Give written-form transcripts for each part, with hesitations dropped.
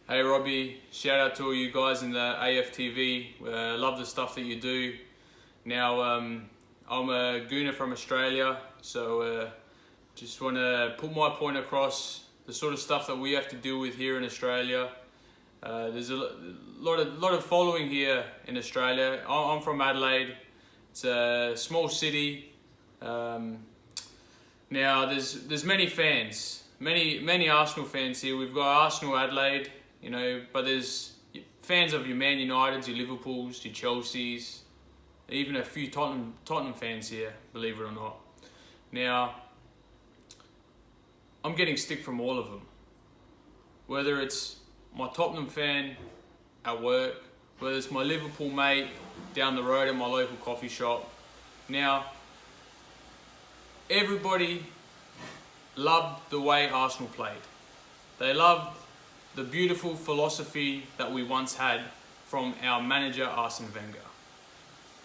Hey Robbie, shout out to all you guys in the AFTV. Love the stuff that you do. Now, I'm a gooner from Australia, so just want to put my point across the sort of stuff that we have to deal with here in Australia. There's a lot of following here in Australia. I'm from Adelaide. It's a small city. Now there's many fans, many Arsenal fans here. We've got Arsenal Adelaide, but there's fans of your Man Uniteds, your Liverpools, your Chelseas, even a few Tottenham fans here, believe it or not. Now, I'm getting stick from all of them. Whether it's my Tottenham fan at work, whether it's my Liverpool mate down the road at my local coffee shop. Now, everybody loved the way Arsenal played. They loved the beautiful philosophy that we once had from our manager Arsene Wenger.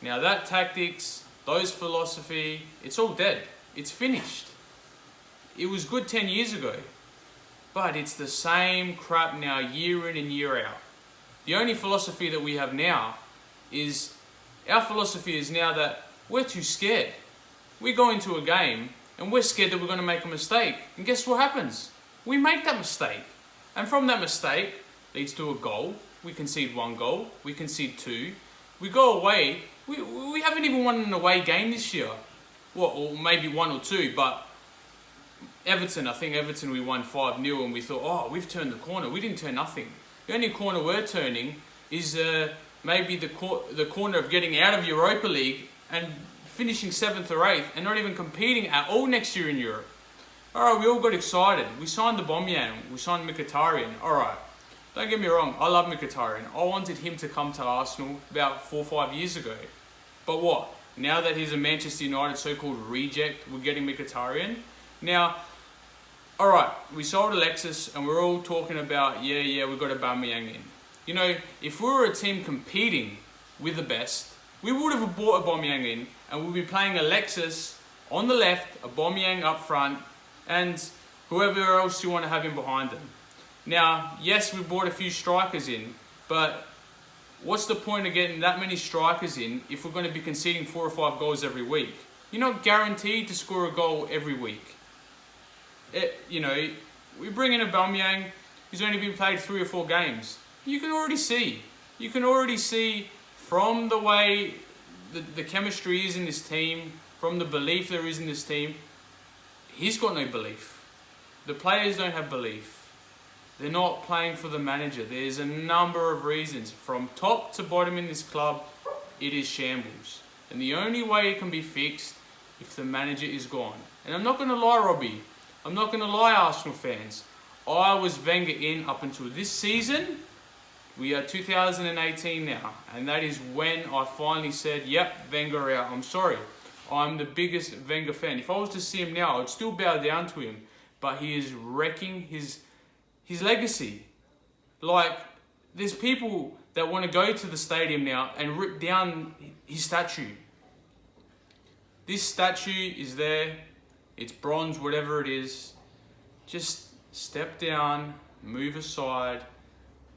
Now that tactics, those philosophy, it's all dead. It's finished. It was good 10 years ago, but it's the same crap now year in and year out. The only philosophy that we have now is, our philosophy is now that we're too scared. We go into a game and we're scared that we're going to make a mistake. And guess what happens? We make that mistake. And from that mistake leads to a goal. We concede 1 goal. We concede 2. We go away. We haven't even won an away game this year. Well, or maybe 1 or 2, but Everton, I think Everton we won 5-0 and we thought, oh, we've turned the corner. We didn't turn nothing. The only corner we're turning is maybe the corner of getting out of Europa League and finishing 7th or 8th and not even competing at all next year in Europe. Alright, we all got excited. We signed the Aubameyang, we signed Mkhitaryan. Alright, don't get me wrong, I love Mkhitaryan. I wanted him to come to Arsenal about 4 or 5 years ago. But what? Now that he's a Manchester United so-called reject, we're getting Mkhitaryan. Now, alright, we sold Alexis and we're all talking about, yeah, we've got Aubameyang in. If we were a team competing with the best, we would have bought Aubameyang in and we'd be playing Alexis on the left, Aubameyang up front, and whoever else you want to have in behind them. Now, yes, we brought a few strikers in, but what's the point of getting that many strikers in if we're going to be conceding 4 or 5 goals every week? You're not guaranteed to score a goal every week. We bring in Aubameyang, he's only been played 3 or 4 games. You can already see from the way the chemistry is in this team, from the belief there is in this team, he's got no belief. The players don't have belief. They're not playing for the manager. There's a number of reasons. From top to bottom in this club, it is shambles. And the only way it can be fixed if the manager is gone. And I'm not going to lie, Robbie. I'm not going to lie, Arsenal fans. I was Wenger in up until this season. We are 2018 now. And that is when I finally said, yep, Wenger out. I'm sorry. I'm the biggest Wenger fan. If I was to see him now, I'd still bow down to him. But he is wrecking his legacy. Like, there's people that want to go to the stadium now and rip down his statue. This statue is there. It's bronze, whatever it is. Just step down, move aside.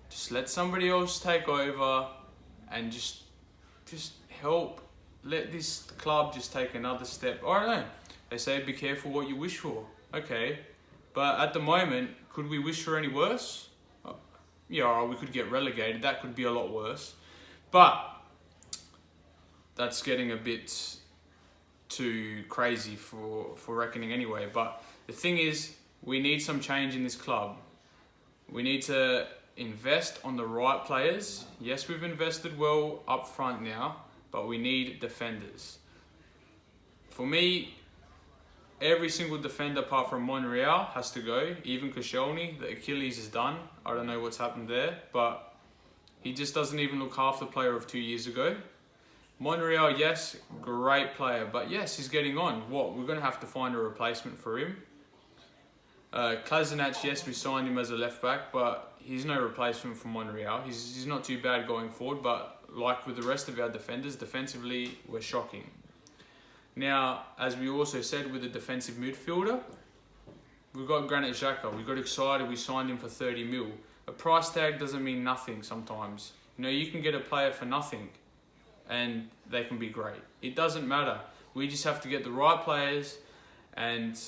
Just let somebody else take over and just help. Let this club just take another step. I don't know. They say be careful what you wish for. Okay. But at the moment, could we wish for any worse? Yeah, we could get relegated. That could be a lot worse. But that's getting a bit too crazy for reckoning anyway. But the thing is, we need some change in this club. We need to invest on the right players. Yes, we've invested well up front now, but we need defenders. For me, every single defender apart from Monreal has to go. Even Koscielny, the Achilles is done. I don't know what's happened there, but he just doesn't even look half the player of 2 years ago. Monreal, yes, great player, but yes, he's getting on. What? We're going to have to find a replacement for him. Kolasinac, yes, we signed him as a left back, but he's no replacement for Monreal. He's not too bad going forward, but like with the rest of our defenders, defensively, we're shocking. Now, as we also said with the defensive midfielder, we've got Granit Xhaka. We got excited, we signed him for 30 mil. a price tag doesn't mean nothing sometimes. You know, you can get a player for nothing and they can be great. It doesn't matter. We just have to get the right players, and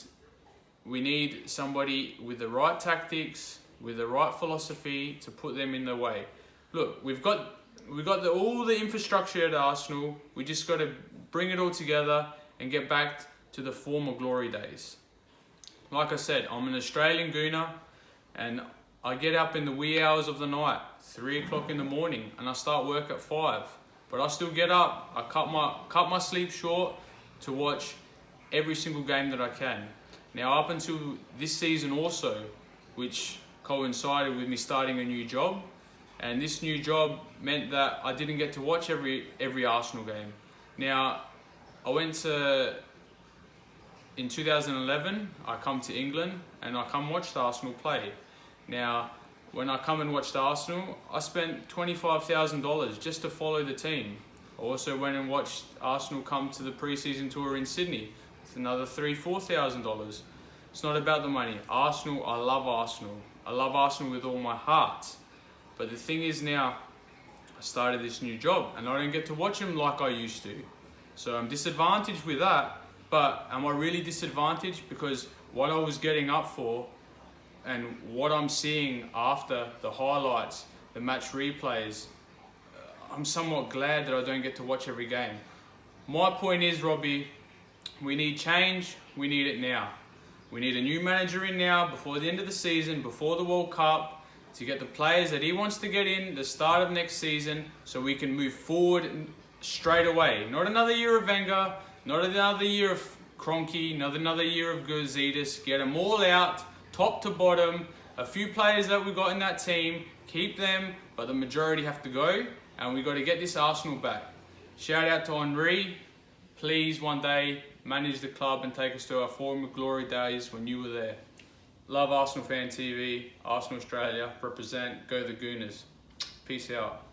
we need somebody with the right tactics, with the right philosophy to put them in the way. Look, we've got all the infrastructure at Arsenal. We just got to bring it all together and get back to the former glory days. Like I said, I'm an Australian gooner, and I get up in the wee hours of the night, 3 o'clock in the morning, and I start work at 5. But I still get up, I cut my sleep short to watch every single game that I can. Now, up until this season also, which coincided with me starting a new job, and this new job meant that I didn't get to watch every Arsenal game. Now, in 2011, I come to England and I come watch the Arsenal play. Now, when I come and watch the Arsenal, I spent $25,000 just to follow the team. I also went and watched Arsenal come to the pre-season tour in Sydney. It's another $3,000-4,000. It's not about the money. Arsenal, I love Arsenal. I love Arsenal with all my heart. But the thing is now, I started this new job and I don't get to watch them like I used to. So I'm disadvantaged with that. But am I really disadvantaged? Because what I was getting up for and what I'm seeing after the highlights, the match replays, I'm somewhat glad that I don't get to watch every game. My point is, Robbie, we need change. We need it now. We need a new manager in now, before the end of the season, before the World Cup, to get the players that he wants to get in the start of next season, so we can move forward straight away. Not another year of Wenger, not another year of Kroenke, not another year of Gazidis. Get them all out, top to bottom. A few players that we got in that team, keep them, but the majority have to go, and we got to get this Arsenal back. Shout out to Henry. Please, one day, manage the club and take us to our former glory days when you were there. Love Arsenal Fan TV, Arsenal Australia, represent, go the Gooners. Peace out.